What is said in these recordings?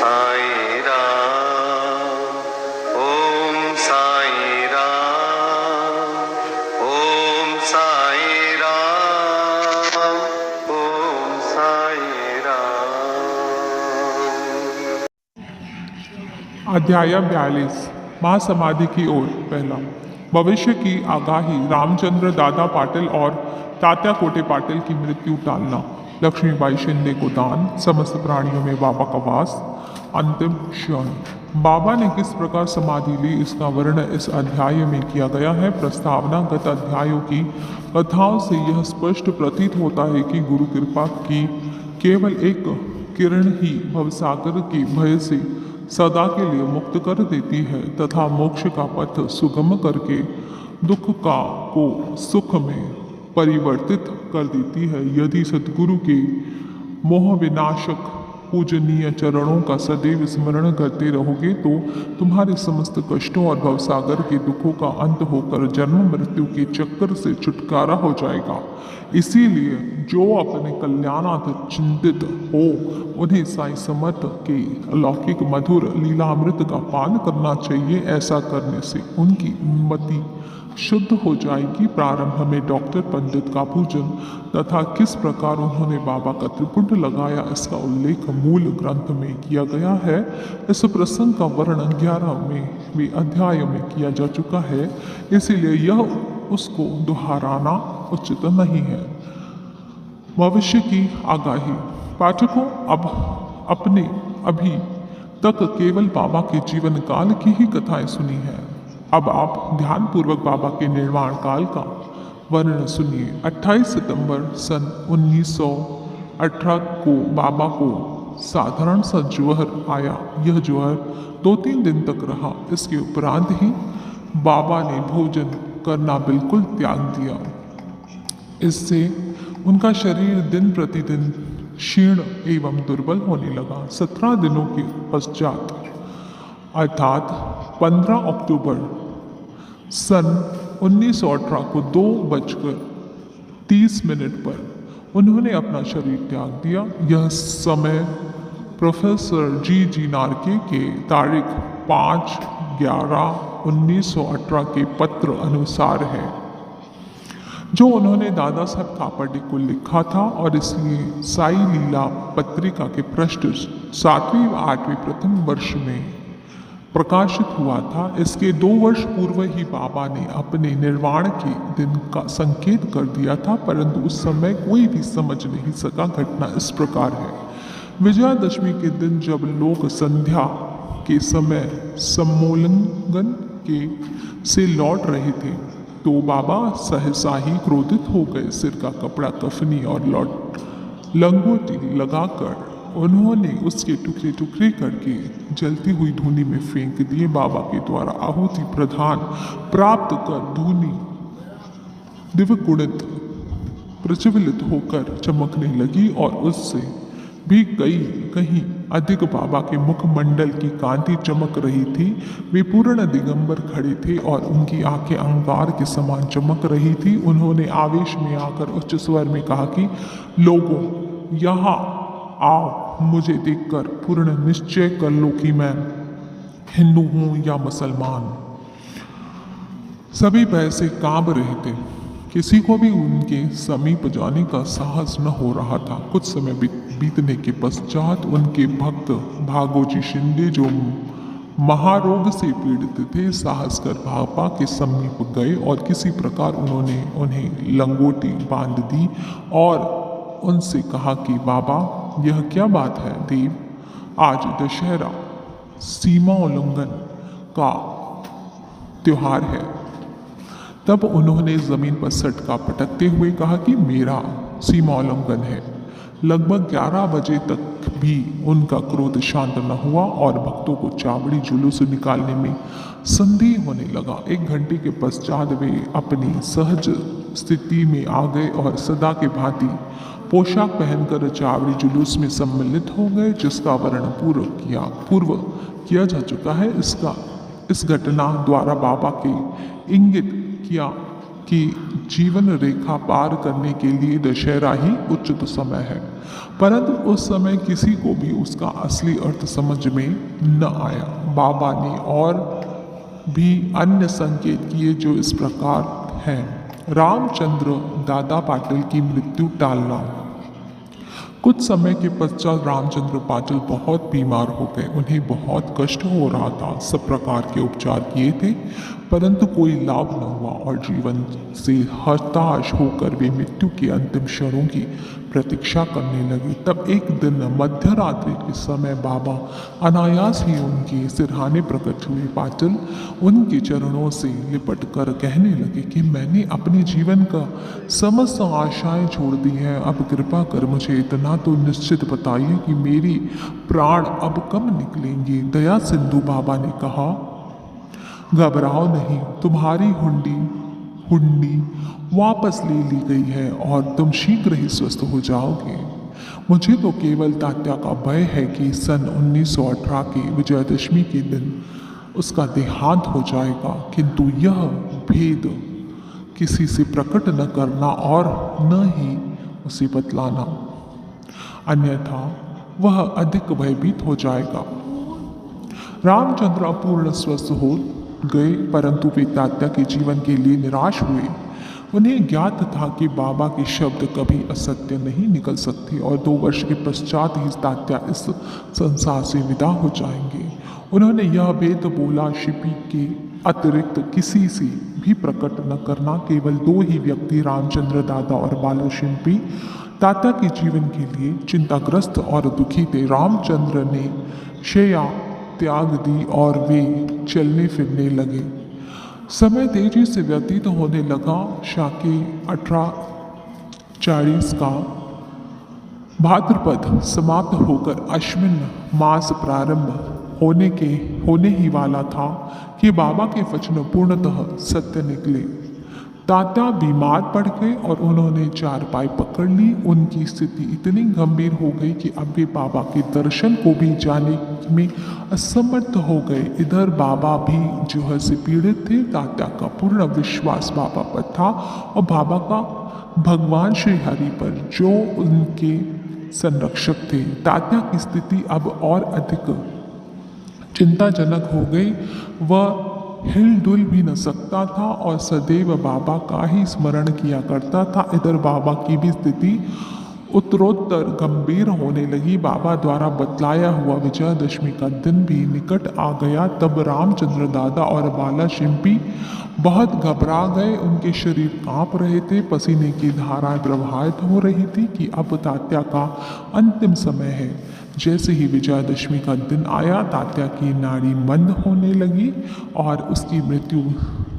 साई राम, ओम साई राम, ओम साई राम, ओम साई राम। अध्याय 42 महासमाधि की ओर। पहला, भविष्य की आगाही। रामचंद्र दादा पाटिल और तात्या कोटे पाटिल की मृत्यु टालना। लक्ष्मीबाई शिंदे को दान। समस्त प्राणियों में बाबा का वास। अंतिम क्षण। बाबा ने किस प्रकार समाधि ली, इसका वर्णन इस अध्याय में किया गया है। प्रस्तावनागत अध्यायों की कथाओं से यह स्पष्ट प्रतीत होता है कि गुरु कृपा की केवल एक किरण ही भवसागर के भय से सदा के लिए मुक्त कर देती है तथा मोक्ष का पथ सुगम करके दुख को सुख में परिवर्तित कर देती है। यदि सद्गुरु के मोह विनाशक पूजनीय चरणों का सदैव स्मरण करते रहोगे तो तुम्हारे समस्त कष्टों और भवसागर के दुखों का अंत होकर जन्म मृत्यु के चक्कर से छुटकारा हो जाएगा। इसीलिए जो अपने कल्याणार्थ चिंतित हो उन्हें साईं समर्थ के अलौकिक मधुर लीलामृत का पान करना चाहिए। ऐसा करने से उनकी मति शुद्ध हो जाएगी। प्रारंभ में डॉक्टर पंडित का पूजन तथा किस प्रकार उन्होंने बाबा का त्रिपुट लगाया, इसका उल्लेख मूल ग्रंथ में किया गया है। इस प्रसंग का वर्णन 11वें अध्याय में किया जा चुका है, इसीलिए यह उसको दोहराना उचित नहीं है। भविष्य की आगाही। पाठकों, अब अपने अभी तक केवल बाबा के जीवन काल की ही कथाएं सुनी है। अब आप ध्यानपूर्वक बाबा के निर्वाण काल का वर्णन सुनिए। 28 सितंबर सन 1918 को बाबा को साधारण सा ज्वर आया। यह ज्वर 2-3 दिन तक रहा। इसके उपरांत ही बाबा ने भोजन करना बिल्कुल त्याग दिया। इससे उनका शरीर दिन प्रतिदिन क्षीण एवं दुर्बल होने लगा। 17 दिनों के पश्चात अर्थात 15 अक्टूबर सन 1918 को 2:30 पर उन्होंने अपना शरीर त्याग दिया। यह समय प्रोफेसर जी नार्के के तारीख 5/11/1918 के पत्र अनुसार है, जो उन्होंने दादा साहब कापड़े को लिखा था और इसलिए साई लीला पत्रिका के पृष्ठ 7वीं व 8वीं प्रथम वर्ष में प्रकाशित हुआ था। इसके 2 वर्ष पूर्व ही बाबा ने अपने निर्वाण के दिन का संकेत कर दिया था, परंतु उस समय कोई भी समझ नहीं सका। घटना इस प्रकार है। विजयादशमी के दिन जब लोग संध्या के समय सम्मोलंगन के से लौट रहे थे तो बाबा सहसा ही क्रोधित हो गए। सिर का कपड़ा कफनी और लंगोटी लगाकर उन्होंने उसके टुकड़े टुकड़े करके जलती हुई धूनी में फेंक दिए। बाबा के द्वारा आहुति प्रधान प्राप्त कर धूनी दिव्यगुणित प्रज्वलित होकर चमकने लगी और उससे भी कहीं अधिक बाबा के मुखमंडल की कांति चमक रही थी। वे पूर्ण दिगंबर खड़े थे और उनकी आंखें अंगार के समान चमक रही थी। उन्होंने आवेश में आकर उच्च स्वर में कहा कि लोगों, यहाँ आओ, मुझे देखकर पूर्ण निश्चय कर लो कि मैं हिंदू हूं या मुसलमान। सभी भय से कांप रहे थे। किसी को भी उनके समीप जाने का साहस न हो रहा था। कुछ समय बीतने के पश्चात उनके भक्त भागोजी शिंदे, जो महारोग से पीड़ित थे, साहस कर बाबा के समीप गए और किसी प्रकार उन्होंने उन्हें लंगोटी बांध दी और उनसे कहा कि बाबा, यह क्या बात है देव, आज दशहरा सीमा उल्लंघन का त्योहार है। तब उन्होंने जमीन पर सटका पटकते हुए कहा कि मेरा सीमा उल्लंघन है। लगभग 11 बजे तक भी उनका क्रोध शांत न हुआ और भक्तों को चावड़ी जुलूस निकालने में संदेह होने लगा। 1 घंटे के पश्चात वे अपनी सहज स्थिति में आ गए और सदा के भांति पोशाक पहनकर चावड़ी जुलूस में सम्मिलित हो गए, जिसका वर्णन पूर्व किया जा चुका है। इस घटना द्वारा बाबा के इंगित किया कि जीवन रेखा पार करने के लिए दशहरा ही उचित समय है। परंतु उस समय किसी को भी उसका असली अर्थ समझ में न आया। बाबा ने और भी अन्य संकेत किए जो इस प्रकार हैं। रामचंद्र दादा पाटिल की मृत्यु टालना। कुछ समय के पश्चात रामचंद्र पाटिल बहुत बीमार हो गए। उन्हें बहुत कष्ट हो रहा था। सब प्रकार के उपचार किए थे परंतु कोई लाभ न हुआ और जीवन से हताश होकर वे मृत्यु के अंतिम क्षणों की प्रतीक्षा करने लगे। तब एक दिन मध्य रात्रि के समय बाबा अनायास ही उनके सिरहाने प्रकट हुए। पाटिल उनके चरणों से लिपट कर कहने लगे कि मैंने अपने जीवन का समस्त आशाएं छोड़ दी हैं। अब कृपा कर मुझे इतना तो निश्चित बताइए कि मेरी प्राण अब कब निकलेंगे। दया सिंधु बाबा ने कहा, घबराओ नहीं, तुम्हारी हुंडी वापस ले ली गई है और तुम शीघ्र ही स्वस्थ हो जाओगे। मुझे तो केवल तात्या का भय है कि सन 1918 के विजयदशमी के दिन उसका देहांत हो जाएगा, किंतु यह भेद किसी से प्रकट न करना और न ही उसे बतलाना, अन्यथा वह अधिक भयभीत हो जाएगा। रामचंद्र अपूर्ण स्वस्थ हो गए परंतु वे तात्या के जीवन के लिए निराश हुए। उन्हें ज्ञात था कि बाबा के शब्द कभी असत्य नहीं निकल सकते और 2 वर्ष के पश्चात ही तात्या इस संसार से विदा हो जाएंगे। उन्होंने यह भेद बोला, शिपी के अतिरिक्त किसी से भी प्रकट न करना। केवल 2 ही व्यक्ति, रामचंद्र दादा और बाला शिंपी, तात्या के जीवन के लिए चिंताग्रस्त और दुखी थे। रामचंद्र ने शैया त्याग दी और वे चलने फिरने लगे। समय तेजी से व्यतीत होने लगा। शाके 1840 का भाद्रपद समाप्त होकर अश्विन मास प्रारंभ होने ही वाला था कि बाबा के वचन पूर्णतः सत्य निकले। तात्या बीमार पड़ गए और उन्होंने चारपाई पकड़ ली। उनकी स्थिति इतनी गंभीर हो गई कि अब वे बाबा के दर्शन को भी जाने में असमर्थ हो गए। इधर बाबा भी जूह से पीड़ित थे। तात्या का पूर्ण विश्वास बाबा पर था और बाबा का भगवान श्री हरि पर, जो उनके संरक्षक थे। तात्या की स्थिति अब और अधिक चिंताजनक हो गई। वह हिलडुल भी न सकता था और सदैव बाबा का ही स्मरण किया करता था। इधर बाबा की भी स्थिति उत्तरोत्तर गंभीर होने लगी। बाबा द्वारा बतलाया हुआ विजयदशमी का दिन भी निकट आ गया। तब रामचंद्र दादा और बाला शिंपी बहुत घबरा गए। उनके शरीर कांप रहे थे, पसीने की धाराएं प्रवाहित हो रही थी कि अब तात्या का अंतिम समय है। जैसे ही विजयदशमी का दिन आया, तात्या की नाड़ी मंद होने लगी और उसकी मृत्यु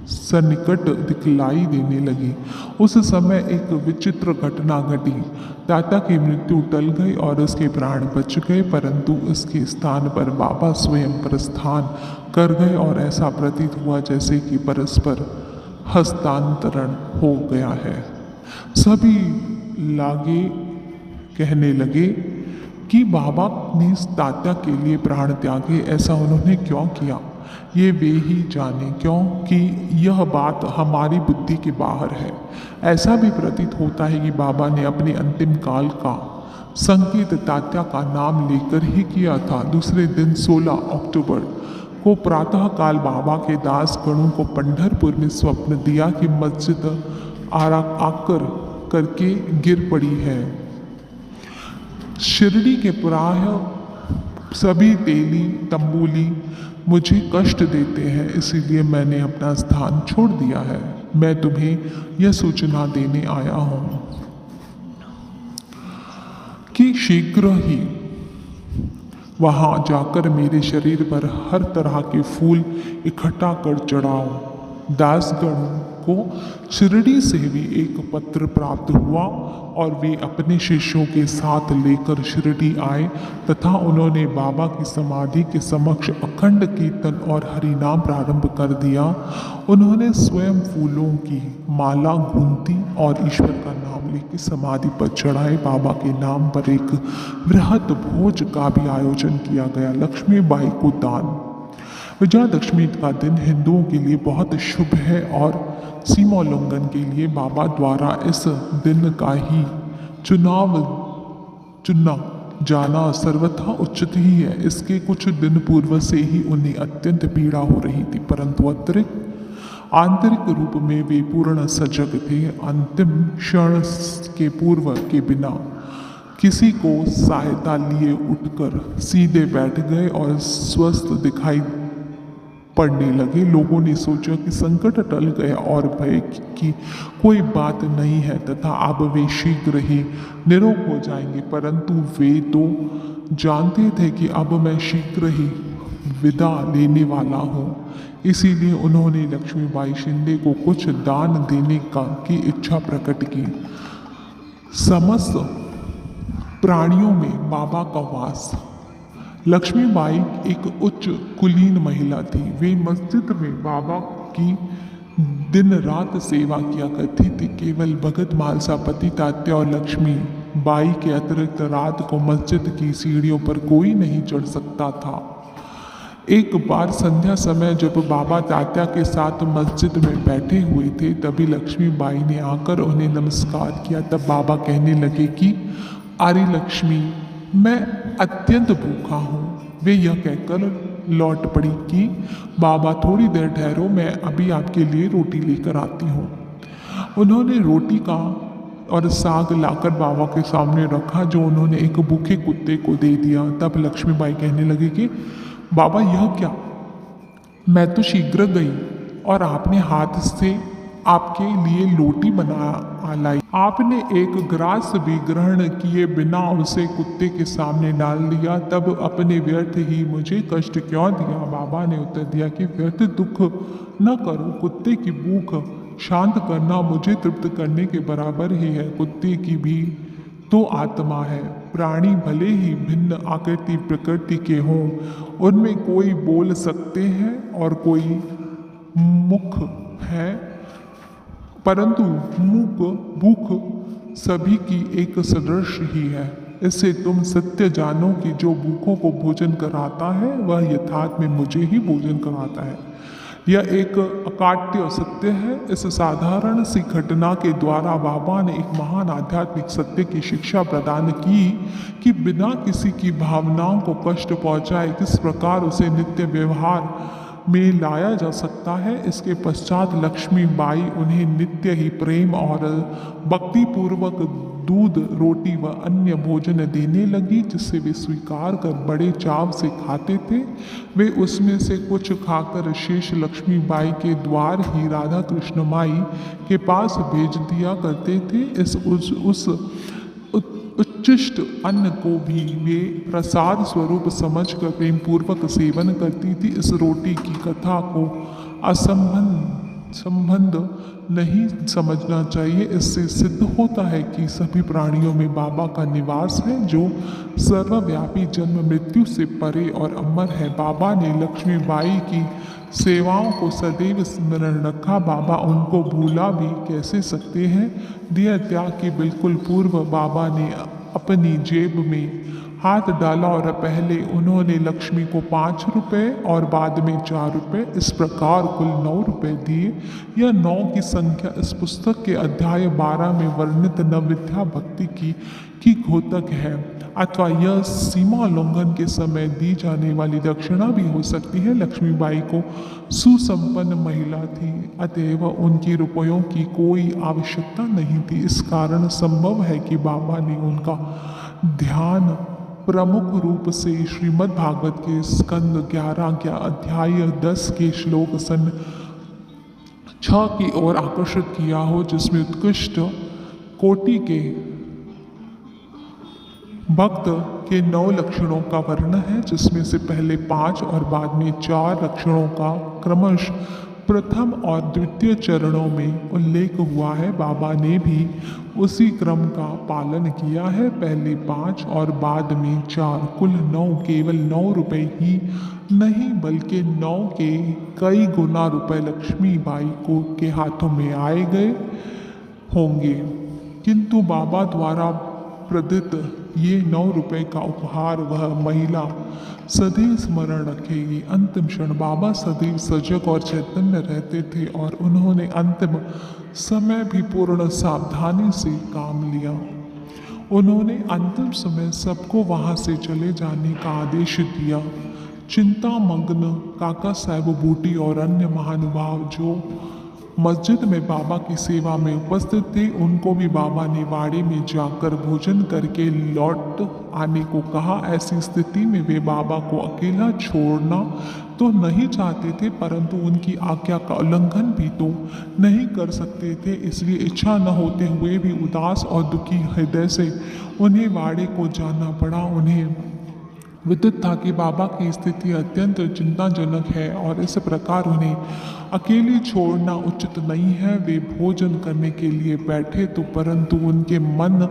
सन्निकट दिखलाई देने लगी। उस समय एक विचित्र घटना घटी। तात्या की मृत्यु टल गई और उसके प्राण बच गए, परंतु उसके स्थान पर बाबा स्वयं प्रस्थान कर गए और ऐसा प्रतीत हुआ जैसे कि परस्पर हस्तांतरण हो गया है। सभी लागे कहने लगे कि बाबा ने तात्या के लिए प्राण त्यागे। ऐसा उन्होंने क्यों किया, ये वे ही जाने, क्योंकि यह बात हमारी बुद्धि के बाहर है। ऐसा भी प्रतीत होता है कि बाबा ने अपने अंतिम काल का संकेत तात्या का नाम लेकर ही किया था। दूसरे दिन 16 अक्टूबर को प्रातःकाल बाबा के दास गणों को पंढरपुर में स्वप्न दिया कि मस्जिद आकर करके गिर पड़ी है। शिरडी के प्राय सभी तेली तंबूली मुझे कष्ट देते हैं, इसीलिए मैंने अपना स्थान छोड़ दिया है। मैं तुम्हें यह सूचना देने आया हूँ कि शीघ्र ही वहाँ जाकर मेरे शरीर पर हर तरह के फूल इकट्ठा कर चढ़ाओ। दासगण को शिरडी से भी एक पत्र प्राप्त हुआ और वे अपने शिष्यों के साथ लेकर शिरडी आए तथा उन्होंने बाबा की समाधि के समक्ष अखंड कीर्तन और हरिनाम प्रारंभ कर दिया। उन्होंने स्वयं फूलों की माला गूंथी और ईश्वर का नाम लेकर समाधि पर चढ़ाए। बाबा के नाम पर एक बृहत भोज का भी आयोजन किया गया। लक्ष्मीबाई को दान। विजयादशमी का दिन हिंदुओं के लिए बहुत शुभ है और सीमोल्लंघन के लिए बाबा द्वारा इस दिन का ही चुनाव चुनना जाना सर्वथा उचित ही है। इसके कुछ दिन पूर्व से ही उन्हें अत्यंत पीड़ा हो रही थी, परंतु अतिरिक्त आंतरिक रूप में वे पूर्ण सजग थे। अंतिम क्षण के पूर्व के बिना किसी को सहायता लिए उठकर सीधे बैठ गए और स्वस्थ दिखाई पड़ने लगे। लोगों ने सोचा कि संकट टल गया और भय की कोई बात नहीं है तथा अब वे शीघ्र ही निरोग हो जाएंगे, परंतु वे तो जानते थे कि अब मैं शीघ्र ही विदा लेने वाला हूँ। इसीलिए उन्होंने लक्ष्मीबाई शिंदे को कुछ दान देने की इच्छा प्रकट की। समस्त प्राणियों में बाबा का वास। लक्ष्मीबाई एक उच्च कुलीन महिला थी। वे मस्जिद में बाबा की दिन रात सेवा किया करती थी। केवल भगत मालसा पति तात्या और लक्ष्मी बाई के अतिरिक्त रात को मस्जिद की सीढ़ियों पर कोई नहीं चढ़ सकता था। एक बार संध्या समय जब बाबा तात्या के साथ मस्जिद में बैठे हुए थे, तभी लक्ष्मीबाई ने आकर उन्हें नमस्कार किया। तब बाबा कहने लगे कि अरे लक्ष्मी, मैं अत्यंत भूखा हूँ। वे यह कहकर लौट पड़ी कि बाबा थोड़ी देर ठहरो, मैं अभी आपके लिए रोटी लेकर आती हूँ। उन्होंने रोटी का और साग लाकर बाबा के सामने रखा, जो उन्होंने एक भूखे कुत्ते को दे दिया। तब लक्ष्मीबाई कहने लगी कि बाबा यह क्या, मैं तो शीघ्र गई और आपने हाथ से आपके लिए रोटी बना लाई। आपने एक ग्रास भी ग्रहण किए बिना उसे कुत्ते के सामने डाल दिया। तब अपने व्यर्थ ही मुझे कष्ट क्यों दिया? बाबा ने उत्तर दिया कि व्यर्थ दुख न करो, कुत्ते की भूख शांत करना मुझे तृप्त करने के बराबर ही है। कुत्ते की भी तो आत्मा है। प्राणी भले ही भिन्न आकृति प्रकृति के हों, उनमें कोई बोल सकते हैं और कोई मुख है, परंतु मूक भूख सभी की एक सदृश ही है। इससे तुम सत्य जानो कि जो भूखों को भोजन कराता है वह यथार्थ में मुझे ही भोजन कराता है। यह एक अकाट्य सत्य है। इस साधारण सी घटना के द्वारा बाबा ने एक महान आध्यात्मिक सत्य की शिक्षा प्रदान की कि बिना किसी की भावनाओं को कष्ट पहुंचाए किस प्रकार उसे नित्य व्यवहार में लाया जा सकता है। इसके पश्चात लक्ष्मीबाई उन्हें नित्य ही प्रेम और भक्ति पूर्वक दूध, रोटी व अन्य भोजन देने लगी, जिससे वे स्वीकार कर बड़े चाव से खाते थे। वे उसमें से कुछ खाकर शेष लक्ष्मीबाई के द्वार ही राधा कृष्ण माई के पास भेज दिया करते थे। उस उच्चिष्ट अन्न को भी वे प्रसाद स्वरूप समझकर प्रेम पूर्वक सेवन करती थी। इस रोटी की कथा को संबंध नहीं समझना चाहिए। इससे सिद्ध होता है कि सभी प्राणियों में बाबा का निवास है, जो सर्वव्यापी जन्म मृत्यु से परे और अमर है। बाबा ने लक्ष्मीबाई की सेवाओं को सदैव स्मरण रखा। बाबा उनको भूला भी कैसे सकते हैं? देह त्याग के बिल्कुल पूर्व बाबा ने अपनी जेब में हाथ डाला और पहले उन्होंने लक्ष्मी को 5 रुपए और बाद में 4 रुपए, इस प्रकार कुल 9 रुपए दिए। यह 9 की संख्या इस पुस्तक के अध्याय 12 में वर्णित नवविद्या भक्ति की घोतक है, अथवा यह सीमा उल्लंघन के समय दी जाने वाली दक्षिणा भी हो सकती है। लक्ष्मीबाई को सुसंपन्न महिला थी, अतएव उनकी रुपयों की कोई आवश्यकता नहीं थी। इस कारण संभव है कि बाबा ने उनका ध्यान प्रमुख रूप से श्रीमद् भागवत के स्कंद 11 अध्याय 10 के श्लोक सन 6 की ओर आकर्षित किया हो, जिसमें उत्कृष्ट कोटि के भक्त के 9 लक्षणों का वर्णन है, जिसमें से पहले 5 और बाद में 4 लक्षणों का क्रमश प्रथम और द्वितीय चरणों में उल्लेख हुआ है। बाबा ने भी उसी क्रम का पालन किया है। पहले 5 और बाद में 4, कुल 9। केवल 9 रुपए ही नहीं बल्कि 9 के कई गुना रुपए लक्ष्मीबाई को के हाथों में आए गए होंगे, किंतु बाबा द्वारा प्रदत्त ये 9 रुपए का उपहार वह महिला सदैव स्मरण रखेगी। अंतिम क्षण बाबा सदैव सजग और चैतन्य रहते थे और उन्होंने अंतिम समय भी पूर्ण सावधानी से काम लिया। उन्होंने अंतिम समय सबको वहां से चले जाने का आदेश दिया। चिंतामग्न काका साहब बूटी और अन्य महानुभाव जो मस्जिद में बाबा की सेवा में उपस्थित थे, उनको भी बाबा ने वाड़े में जाकर भोजन करके लौट आने को कहा। ऐसी स्थिति में वे बाबा को अकेला छोड़ना तो नहीं चाहते थे, परंतु उनकी आज्ञा का उल्लंघन भी तो नहीं कर सकते थे। इसलिए इच्छा न होते हुए भी उदास और दुखी हृदय से उन्हें वाड़े को जाना पड़ा। उन्हें विदित था कि बाबा की स्थिति अत्यंत चिंताजनक है और इस प्रकार उन्हें अकेले छोड़ना उचित नहीं है। वे भोजन करने के लिए बैठे तो परंतु उनके मन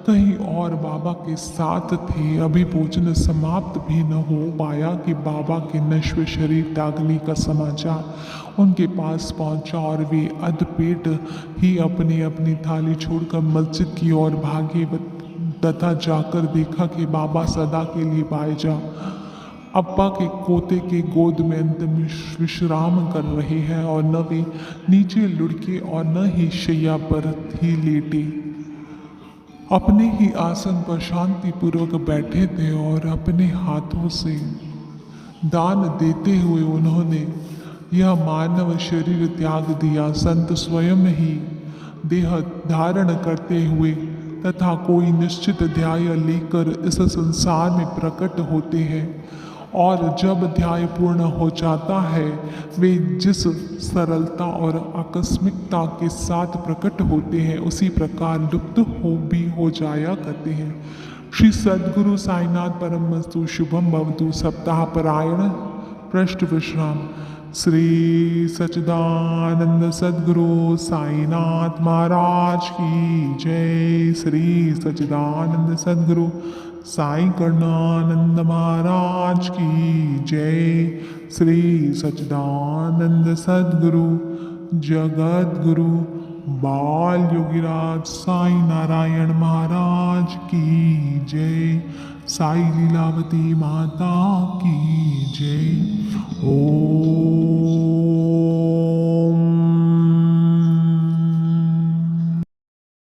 कहीं और बाबा के साथ थे। अभी भोजन समाप्त भी न हो पाया कि बाबा के नश्वर शरीर त्यागने का समाचार उनके पास पहुंचा और वे अधपेट ही अपनी अपनी थाली छोड़कर मस्जिद की ओर भागे तथा जाकर देखा कि बाबा सदा के लिए बायजा अब्बा के पोते के गोद में अंतिम विश्राम कर रहे हैं और न वे नीचे लुढ़के और न ही शैया पर ही लेटे अपने ही आसन पर शांतिपूर्वक बैठे थे और अपने हाथों से दान देते हुए उन्होंने यह मानव शरीर त्याग दिया। संत स्वयं ही देह धारण करते हुए तथा कोई निश्चित ध्याय लेकर इस संसार में प्रकट होते हैं और जब ध्याय पूर्ण हो जाता है वे जिस सरलता और आकस्मिकता के साथ प्रकट होते हैं उसी प्रकार लुप्त हो जाया करते हैं। श्री सद्गुरु साईनाथ परमस्तु शुभम भवतु। सप्ताह परायण पृष्ठ विश्राम। श्री सच्चिदानंद सद्गुरु साईनाथ महाराज की जय। श्री सच्चिदानंद सद्गुरु साई कर्णानंद महाराज की जय। श्री सच्चिदानंद सद्गुरु जगत गुरु बाल योगीराज साई नारायण महाराज की जय। साई लीलावती माता की जय। ओम